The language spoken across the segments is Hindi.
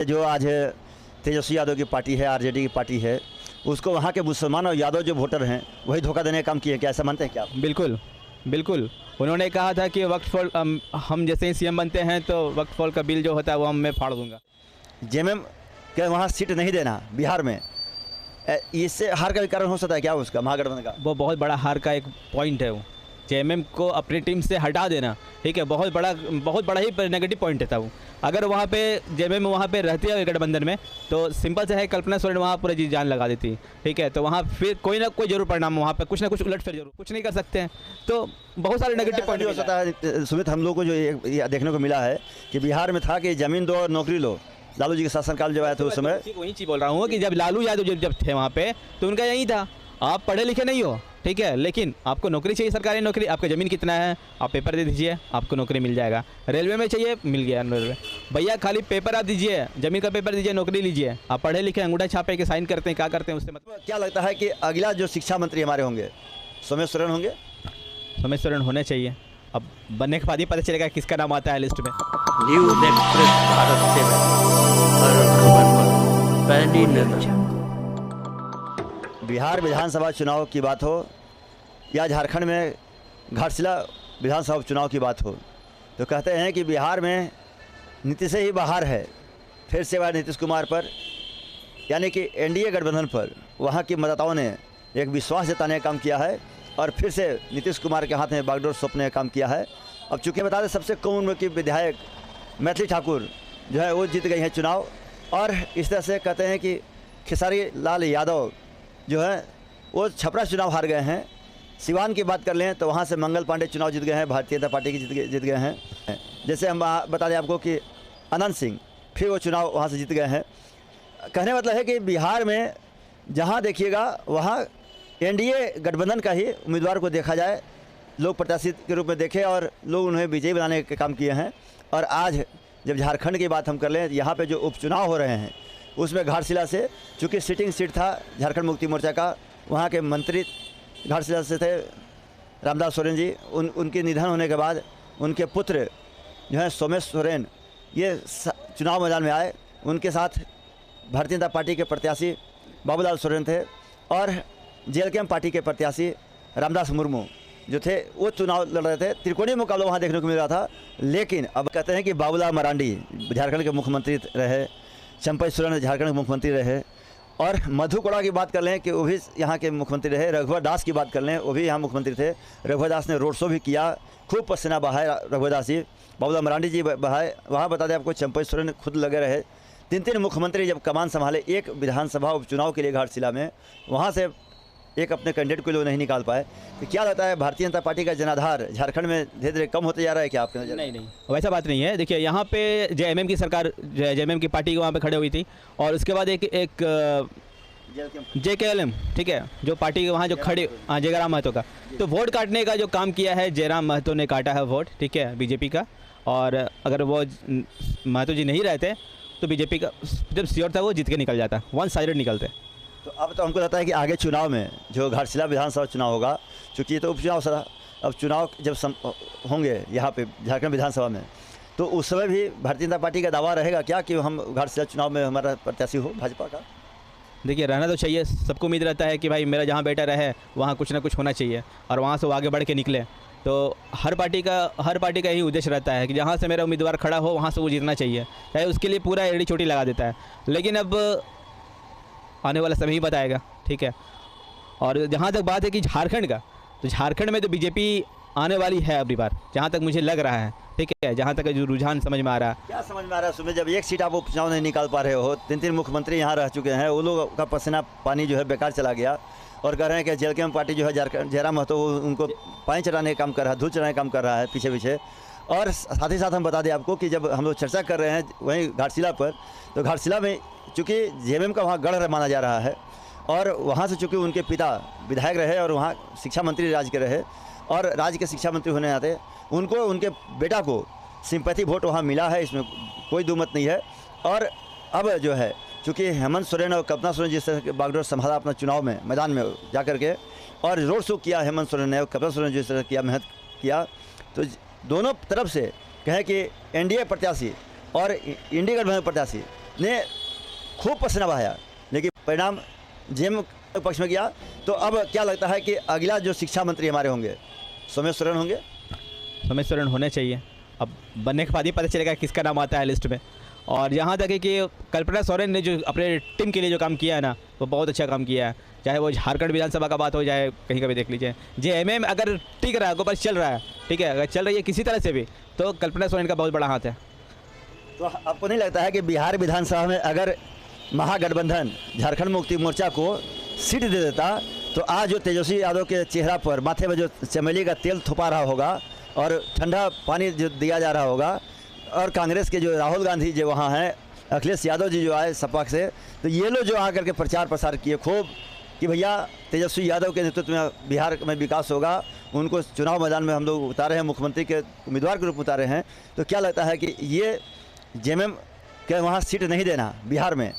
जो आज तेजस्वी यादव की पार्टी है, आरजेडी की पार्टी है, उसको वहाँ के मुसलमान और यादव जो वोटर हैं वही धोखा देने का काम किए, क्या ऐसा मानते हैं क्या आप? बिल्कुल बिल्कुल। उन्होंने कहा था कि वक्फ बोर्ड हम जैसे ही सीएम बनते हैं तो वक्फ बोर्ड का बिल जो होता है वो मैं फाड़ दूंगा। जेएमएम के वहाँ सीट नहीं देना बिहार में, इससे हार का भी कारण हो सकता है क्या उसका, महागठबंधन का? वो बहुत बड़ा हार का एक पॉइंट है। वो जेएमएम को अपनी टीम से हटा देना, ठीक है, बहुत बड़ा ही नेगेटिव पॉइंट था वो। अगर वहाँ पे जेएमएम वहाँ पे रहती है गठबंधन में तो सिंपल से है, कल्पना सोरेन वहाँ पूरा जी जान लगा देती, ठीक है। तो वहाँ फिर कोई ना कोई जरूर परिणाम, वहाँ पे कुछ ना कुछ उलट फिर जरूर, कुछ नहीं कर सकते हैं। तो बहुत सारे नेगेटिव पॉइंट हो सकता है सुमित, हम लोग को जो ये देखने को मिला है कि बिहार में था कि जमीन दो और नौकरी लो, लालू जी के शासनकाल जब आया था उस समय। वही चीज़ बोल रहा हूँ कि जब लालू यादव जब थे वहाँ पे तो उनका यही था, आप पढ़े लिखे नहीं हो, ठीक है, लेकिन आपको नौकरी चाहिए, सरकारी नौकरी, आपका ज़मीन कितना है, आप पेपर दे दीजिए, आपको नौकरी मिल जाएगा। रेलवे में चाहिए, मिल गया रेलवे। भैया खाली पेपर आप दीजिए, ज़मीन का पेपर दीजिए, नौकरी लीजिए। आप पढ़े लिखे अंगूठा छापे के साइन करते हैं, क्या करते हैं उससे मतलब। क्या लगता है कि अगला जो शिक्षा मंत्री हमारे होंगे सोमेश सोरेन होंगे? सोमेश सोरेन होने चाहिए। अब बनने के बाद ही पता चलेगा किसका नाम आता है लिस्ट में। न्यूज़ एक्सप्रेस भारत से हर खबर पर पहली नजर। बिहार विधानसभा चुनाव की बात हो या झारखंड में घाटशिला विधानसभा चुनाव की बात हो, तो कहते हैं कि बिहार में नीतीश ही बाहर है, फिर से बार नीतीश कुमार पर, यानी कि एनडीए गठबंधन पर वहाँ की मतदाताओं ने एक विश्वास जताने का काम किया है और फिर से नीतीश कुमार के हाथ में बागडोर सौंपने का काम किया है। अब चूँकि बता दें, सबसे कम उम्र की विधायक मैथिली ठाकुर जो है वो जीत गई हैं चुनाव, और इस तरह से कहते हैं कि खेसारी लाल यादव जो है वो छपरा चुनाव हार गए हैं। सिवान की बात कर लें तो वहाँ से मंगल पांडे चुनाव जीत गए हैं, भारतीय जनता पार्टी की जीत गए हैं। जैसे हम बता दें आपको कि अनंत सिंह फिर वो चुनाव वहाँ से जीत गए हैं। कहने मतलब है कि बिहार में जहाँ देखिएगा वहाँ एनडीए गठबंधन का ही उम्मीदवार को देखा जाए, लोग प्रत्याशी के रूप में देखे और लोग उन्हें विजयी बनाने के काम किए हैं। और आज जब झारखंड की बात हम कर लें, यहाँ पे जो उपचुनाव हो रहे हैं उसमें घाटशिला से, चूँकि सिटिंग सीट था झारखंड मुक्ति मोर्चा का, वहाँ के मंत्री घाटशिला से थे रामदास सोरेन जी। उनके निधन होने के बाद उनके पुत्र जो हैं सोमेश सोरेन ये चुनाव मैदान में आए। उनके साथ भारतीय जनता पार्टी के प्रत्याशी बाबूलाल सोरेन थे और जेएलकेएम पार्टी के प्रत्याशी रामदास मुर्मू जो थे वो चुनाव लड़ रहे थे। त्रिकोणीय मुकाबला वहाँ देखने को मिल रहा था। लेकिन अब कहते हैं कि बाबूलाल मरांडी झारखंड के मुख्यमंत्री रहे, चंपई सोरेन झारखंड के मुख्यमंत्री रहे, और मधु कोड़ा की बात कर लें कि वो भी यहाँ के मुख्यमंत्री रहे, रघुवर दास की बात कर लें वो भी यहाँ मुख्यमंत्री थे। रघुवर दास ने रोड शो भी किया, खूब पसीना बहाए रघुवर दास जी, बाबूलाल मरांडी जी बहाए। वहाँ बता दें आपको चंपई सोरेन खुद लगे रहे। तीन मुख्यमंत्री जब कमान संभाले एक विधानसभा उपचुनाव के लिए घाटशिला में, वहाँ से एक अपने कैंडिडेट को लोग नहीं निकाल पाए। तो क्या लगता है भारतीय जनता पार्टी का जनाधार झारखंड में धीरे धीरे कम होते जा रहा है क्या आपके नजर? नहीं, वैसा बात नहीं है। देखिए यहाँ पे जेएमएम की सरकार, जेएमएम की पार्टी वहाँ पे खड़े हुई थी और उसके बाद एक जेकेएलएम, ठीक है, जो पार्टी वहाँ जो खड़े, हाँ, जयराम महतो का, तो वोट काटने का जो काम किया है जयराम महतो ने काटा है वोट, ठीक है, बीजेपी का। और अगर वो महतो जी नहीं रहते तो बीजेपी का जब श्योर था वो जीत के निकल जाता, वन साइडेड निकलते। तो अब तो हमको लगता है कि आगे चुनाव में जो घाटशिला विधानसभा चुनाव होगा, चूँकि ये तो उपचुनाव था, अब चुनाव जब होंगे यहाँ पे झारखंड विधानसभा में, तो उस समय भी भारतीय जनता पार्टी का दावा रहेगा क्या कि हम घाटशिला चुनाव में हमारा प्रत्याशी हो भाजपा का? देखिए रहना तो चाहिए, सबको उम्मीद रहता है कि भाई मेरा जहाँ बेटा रहे वहाँ कुछ ना कुछ होना चाहिए और वहाँ से वो आगे बढ़ के निकले। तो हर पार्टी का यही उद्देश्य रहता है कि जहाँ से मेरा उम्मीदवार खड़ा हो वहाँ से वो जीतना चाहिए, चाहे उसके लिए पूरा एड़ी चोटी लगा देता है। लेकिन अब आने वाला समय ही बताएगा, ठीक है। और जहाँ तक बात है कि झारखंड का, तो झारखंड में तो बीजेपी आने वाली है अगली बार, जहाँ तक मुझे लग रहा है, ठीक है, जहाँ तक जो रुझान समझ में आ रहा है। क्या समझ में आ रहा है सुमित, जब एक सीट आप उपचुनाव नहीं निकाल पा रहे हो, तीन मुख्यमंत्री यहाँ रह चुके हैं, वो लोग का पसीना पानी जो है बेकार चला गया, और कह रहे हैं कि जेएलकेएम पार्टी जो है जयराम महतो उनको पानी चढ़ाने का काम कर रहा है, धूल चढ़ाने का काम कर रहा है पीछे। और साथ ही साथ हम बता दें आपको कि जब हम लोग चर्चा कर रहे हैं वहीं घाटशिला पर, तो घाटशिला में चूँकि जेएमएम का वहाँ गढ़ माना जा रहा है और वहाँ से चूँकि उनके पिता विधायक रहे और वहाँ शिक्षा मंत्री राज्य के रहे, और राज्य के शिक्षा मंत्री होने आते उनको, उनके बेटा को सिंपैथी वोट वहाँ मिला है, इसमें कोई दो मत नहीं है। और अब जो है चूँकि हेमंत सोरेन और कल्पना सोरेन जिस तरह के बागडोर संभाला अपना चुनाव में मैदान में जा कर के, और रोड शो किया हेमंत सोरेन ने और कल्पना सोरेन जिस तरह किया, मेहनत किया, तो दोनों तरफ से कहें कि एनडीए प्रत्याशी और इंडिया गठबंधन प्रत्याशी ने खूब पसीना बहाया, लेकिन परिणाम जेएमएम के पक्ष में गया। तो अब क्या लगता है कि अगला जो शिक्षा मंत्री हमारे होंगे सोमेश सोरेन होंगे? सोमेश सोरेन होने चाहिए। अब बनने के बाद ही पता चलेगा किसका नाम आता है लिस्ट में। और यहाँ तक है कि कल्पना सोरेन ने जो अपने टीम के लिए जो काम किया है ना, वो बहुत अच्छा काम किया है। चाहे वो झारखंड विधानसभा का बात हो, चाहे कहीं का भी देख लीजिए। जेएमएम अगर टिक रहा है, ऊपर चल रहा है, ठीक है, अगर चल रही है किसी तरह से भी, तो कल्पना सोरेन का बहुत बड़ा हाथ है। तो आपको नहीं लगता है कि बिहार विधानसभा में अगर महागठबंधन झारखंड मुक्ति मोर्चा को सीट दे देता, तो आज जो तेजस्वी यादव के चेहरा पर, माथे पर जो चमेली का तेल थोपा रहा होगा और ठंडा पानी जो दिया जा रहा होगा, और कांग्रेस के जो राहुल गांधी जो वहाँ हैं, अखिलेश यादव जी जो आए सपा से, तो ये लोग जो आकर के प्रचार प्रसार किए खूब कि भैया तेजस्वी यादव के नेतृत्व में बिहार में विकास होगा, उनको चुनाव मैदान में हम लोग उतारे हैं, मुख्यमंत्री के उम्मीदवार के रूप में उतारे हैं। तो क्या लगता है कि ये जेएमएम के वहाँ सीट नहीं देना बिहार में,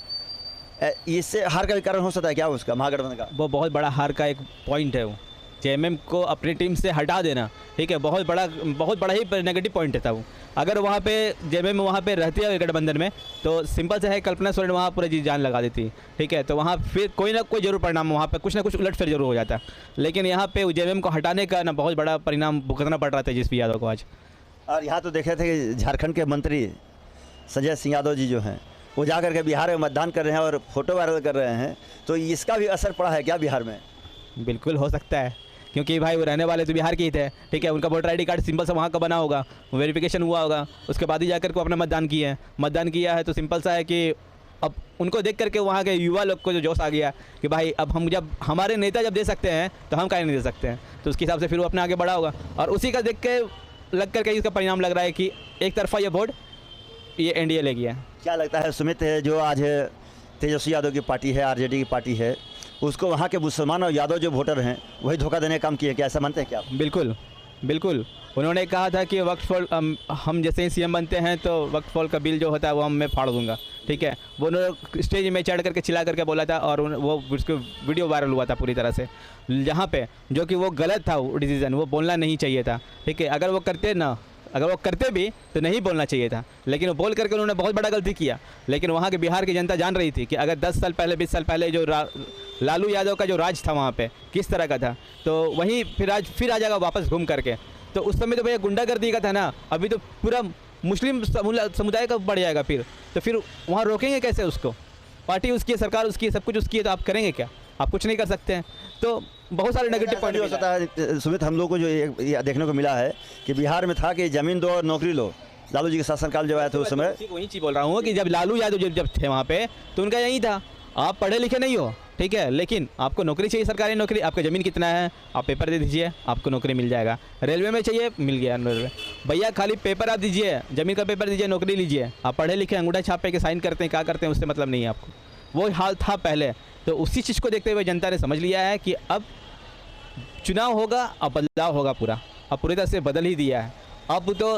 इससे हार का भी कारण हो सकता है क्या उसका, महागठबंधन का? वो बहुत बड़ा हार का एक पॉइंट है। वो जेएमएम को अपनी टीम से हटा देना, ठीक है, बहुत बड़ा ही नेगेटिव पॉइंट था वो। अगर वहाँ पे जेएमएम वहाँ पे रहती है गठबंधन में, तो सिंपल से है कल्पना सोरेन वहाँ पूरी जी जान लगा देती, ठीक है। तो वहाँ फिर कोई ना कोई जरूर परिणाम, वहाँ पे कुछ ना कुछ उलटफेर जरूर हो जाता। लेकिन यहाँ पे जेएमएम को हटाने का ना बहुत बड़ा परिणाम भुगतना पड़ रहा था तेजस्वी यादव को आज। और यहाँ तो देखे थे कि झारखंड के मंत्री संजय सिंह यादव जी जो हैं, वो जा कर के बिहार में मतदान कर रहे हैं और फोटो वायरल कर रहे हैं। तो इसका भी असर पड़ा है क्या बिहार में? बिल्कुल हो सकता है, क्योंकि भाई वो रहने वाले तो बिहार के ही थे, ठीक है। उनका वोटर आईडी कार्ड सिंपल सा वहाँ का बना होगा, वेरिफिकेशन हुआ होगा, उसके बाद ही जाकर को अपना मतदान किया है। तो सिंपल सा है कि अब उनको देख करके वहाँ के युवा लोग को जो जोश आ गया कि भाई अब हम जब हमारे नेता जब दे सकते हैं तो हम काहे नहीं दे सकते हैं। तो उसके हिसाब से फिर वो अपने आगे बढ़ा होगा, और उसी का देख के लग करके इसका परिणाम लग रहा है कि एक तरफा ये वोट ये एनडीए ले गया। क्या लगता है सुमित, जो आज तेजस्वी यादव की पार्टी है, आरजेडी की पार्टी है, उसको वहाँ के मुसलमान और यादव जो वोटर हैं वही धोखा देने का काम किए, क्या ऐसा मानते हैं क्या आप? बिल्कुल उन्होंने कहा था कि वक्फ हम जैसे ही सीएम बनते हैं तो वक्फ का बिल जो होता है वो मैं फाड़ दूंगा, ठीक है। वो उन्होंने स्टेज में चढ़ करके चिल्ला करके बोला था, और वो उसको वीडियो वायरल हुआ था पूरी तरह से, जहाँ पे जो कि वो गलत था, वो डिसीज़न वो बोलना नहीं चाहिए था, ठीक है। अगर वो करते भी तो नहीं बोलना चाहिए था, लेकिन वो बोल करके उन्होंने बहुत बड़ा गलती किया। लेकिन वहाँ के बिहार की जनता जान रही थी कि अगर 10 साल पहले 20 साल पहले जो लालू यादव का जो राज था वहाँ पे किस तरह का था, तो वहीं फिर आ जाएगा वापस घूम करके। तो उस समय तो भैया गुंडागर्दी का था ना, अभी तो पूरा मुस्लिम समुदाय का बढ़ जाएगा तो फिर वहाँ रोकेंगे कैसे उसको? पार्टी उसकी है, सरकार उसकी है, सब कुछ उसकी है, तो आप करेंगे क्या? आप कुछ नहीं कर सकते हैं। तो बहुत सारे नेगेटिव पॉइंट हो सकता है सुमित, हम लोग को जो ये देखने को मिला है कि बिहार में था कि ज़मीन दो और नौकरी लो, लालू जी के शासनकाल जब आया था उस समय। वही चीज़ बोल रहा हूँ कि जब लालू यादव जब थे वहाँ पे तो उनका यही था, आप पढ़े लिखे नहीं हो, ठीक है, लेकिन आपको नौकरी चाहिए, सरकारी नौकरी। आपका ज़मीन कितना है, आप पेपर दे दीजिए, आपको नौकरी मिल जाएगा। रेलवे में चाहिए, मिल गया रेलवे। भैया खाली पेपर आप दीजिए, ज़मीन का पेपर दीजिए, नौकरी लीजिए। आप पढ़े लिखे अंगूठा छाप पे के साइन करते हैं, क्या करते हैं, उससे मतलब नहीं है आपको। वो हाल था पहले। तो उसी चीज़ को देखते हुए जनता ने समझ लिया है कि अब चुनाव होगा, अब बदलाव होगा पूरा, अब पूरी तरह से बदल ही दिया है। अब तो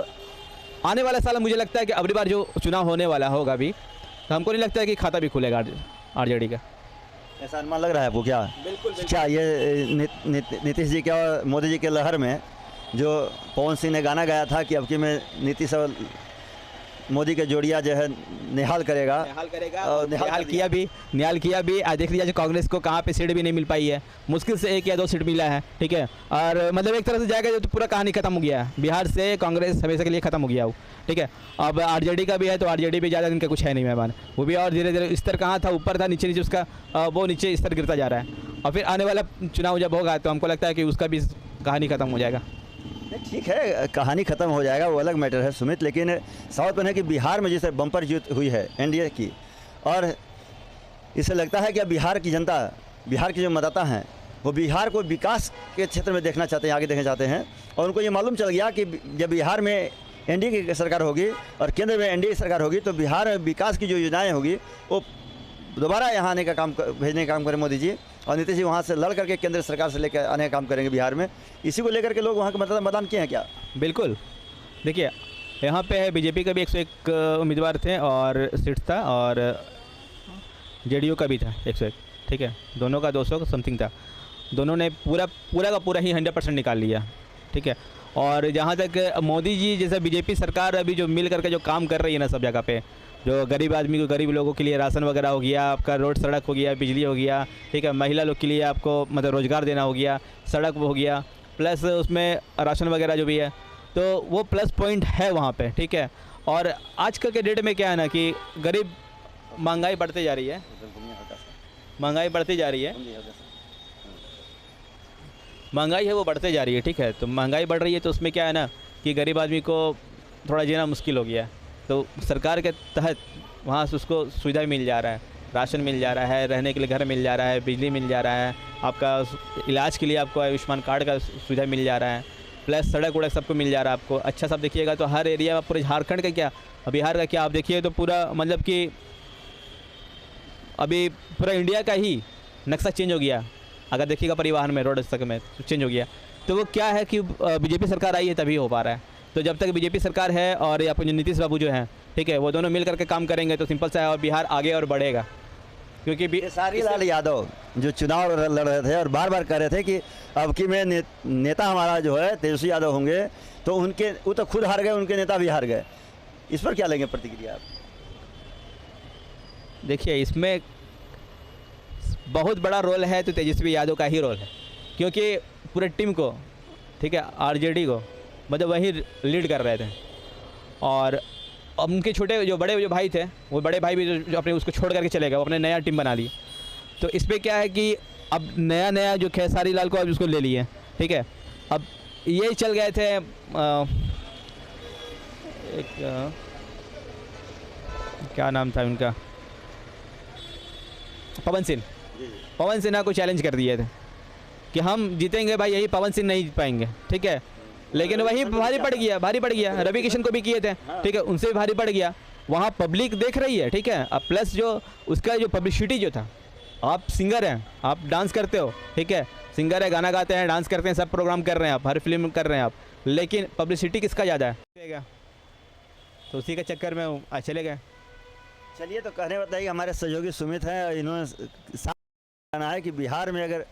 आने वाला साल मुझे लगता है कि अगली बार जो चुनाव होने वाला होगा अभी, तो हमको नहीं लगता है कि खाता भी खुलेगा आरजेडी का। ऐसा अनुमान लग रहा है आपको क्या? बिल्कुल। क्या ये नीतीश जी के और मोदी जी के लहर में जो पवन सिंह ने गाना गाया था कि अब की में नीतीश और मोदी के जोड़िया जो है निहाल करेगा और निहाल किया भी। आज देख लीजिए कांग्रेस को कहाँ पे सीट भी नहीं मिल पाई है, मुश्किल से 1 या 2 सीट मिला है, ठीक है। और मतलब एक तरह से जाएगा तो पूरा कहानी खत्म हो गया है, बिहार से कांग्रेस हमेशा के लिए खत्म हो गया वो, ठीक है। अब आरजेडी का भी है, तो आरजेडी भी ज़्यादा दिन का कुछ है नहीं मेहमान, वो भी और धीरे धीरे स्तर कहाँ था, ऊपर था, नीचे उसका वो नीचे स्तर गिरता जा रहा है। और फिर आने वाला चुनाव जब होगा तो हमको लगता है कि उसका भी कहानी खत्म हो जाएगा। ठीक है, कहानी ख़त्म हो जाएगा, वो अलग मैटर है सुमित। लेकिन साउथ में है कि बिहार में जैसे बम्पर जीत हुई है एनडीए की, और इससे लगता है कि अब बिहार की जनता, बिहार के जो मतदाता हैं, वो बिहार को विकास के क्षेत्र में देखना चाहते हैं, आगे देखना चाहते हैं। और उनको ये मालूम चल गया कि जब बिहार में एनडीए की सरकार होगी और केंद्र में एनडीए सरकार होगी, तो बिहार में विकास की जो योजनाएँ होगी वो दोबारा यहाँ आने का काम भेजने का काम करें मोदी जी, और नीतीश जी वहाँ से लड़ करके केंद्र सरकार से लेकर आने का काम करेंगे बिहार में। इसी को लेकर के लोग वहाँ के मतदान किए हैं क्या? बिल्कुल। देखिए यहाँ पे है बीजेपी का भी 101 उम्मीदवार थे और सीट था, और जेडीयू का भी था 101, ठीक है। दोनों का 200 समथिंग था। दोनों ने पूरा का पूरा ही 100% निकाल लिया, ठीक है। और जहाँ तक मोदी जी जैसे बीजेपी सरकार अभी जो मिल करके जो काम कर रही है ना सब जगह पे, जो गरीब आदमी को, गरीब लोगों के लिए राशन वगैरह हो गया, आपका रोड सड़क हो गया, बिजली हो गया, ठीक है, महिला लोग के लिए आपको मतलब रोज़गार देना हो गया, सड़क हो गया, प्लस उसमें राशन वगैरह जो भी है, तो वो प्लस पॉइंट है वहाँ पे, ठीक है। और आजकल के डेट में क्या है ना कि गरीब, महंगाई बढ़ती जा रही है, महंगाई बढ़ती जा रही है, महंगाई है वो बढ़ते जा रही है, ठीक है। तो महंगाई बढ़ रही है तो उसमें क्या है ना कि गरीब आदमी को थोड़ा जीना मुश्किल हो गया है। तो सरकार के तहत वहाँ से उसको सुविधा मिल जा रहा है, राशन मिल जा रहा है, रहने के लिए घर मिल जा रहा है, बिजली मिल जा रहा है, आपका इलाज के लिए आपको आयुष्मान कार्ड का सुविधा मिल जा रहा है, प्लस सड़क वड़क सबको मिल जा रहा है आपको। अच्छा सब देखिएगा तो हर एरिया में, पूरे झारखंड का क्या, बिहार का क्या, आप देखिए तो पूरा मतलब कि अभी पूरा इंडिया का ही नक्शा चेंज हो गया। अगर देखिएगा परिवहन में, रोड तक में चेंज हो गया। तो वो क्या है कि बीजेपी सरकार आई है तभी हो पा रहा है। तो जब तक बीजेपी सरकार है और या फिर नीतीश बाबू जो हैं, ठीक है, वो दोनों मिल करके काम करेंगे तो सिंपल सा है और बिहार आगे और बढ़ेगा। क्योंकि खेसारी लाल यादव जो चुनाव लड़ रहे थे और बार बार कह रहे थे कि अब की में नेता हमारा जो है तेजस्वी यादव होंगे, तो उनके वो तो खुद हार गए, उनके नेता भी हार गए। इस पर क्या लेंगे प्रतिक्रिया आप? देखिए इसमें बहुत बड़ा रोल है तो तेजस्वी यादव का ही रोल है, क्योंकि पूरे टीम को, ठीक है, आरजेडी को मतलब वही लीड कर रहे थे। और अब उनके छोटे जो बड़े जो भाई थे, वो बड़े भाई भी जो अपने उसको छोड़ करके चले गए, वो अपने नया टीम बना ली। तो इस पर क्या है कि अब नया जो खेसारी लाल को अब उसको ले लिए, ठीक है। अब ये चल गए थे क्या नाम था उनका, पवन सिन्हा को चैलेंज कर दिए थे कि हम जीतेंगे भाई, यही पवन सिंह नहीं जीत पाएंगे, ठीक है। लेकिन वही भारी पड़ गया, रवि किशन को भी किए थे, ठीक है, उनसे भी भारी पड़ गया। वहाँ पब्लिक देख रही है, ठीक है। अब प्लस जो उसका जो पब्लिसिटी जो था, आप सिंगर हैं, आप डांस करते हो, ठीक है, सिंगर है, गाना गाते हैं, डांस करते हैं, सब प्रोग्राम कर रहे हैं आप, हर फिल्म कर रहे हैं आप, लेकिन पब्लिसिटी किसका ज़्यादा है? तो उसी के चक्कर में आज चले गए। चलिए, तो कहने बताइए हमारे सहयोगी सुमित हैं, इन्होंने साफ कहना है कि बिहार में अगर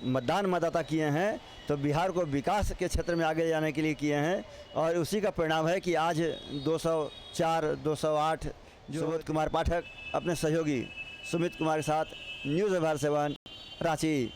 मतदाता किए हैं तो बिहार को विकास के क्षेत्र में आगे जाने के लिए किए हैं, और उसी का परिणाम है कि आज 204, 208 सुबोध कुमार पाठक अपने सहयोगी सुमित कुमार के साथ न्यूज़ भारत 7 रांची।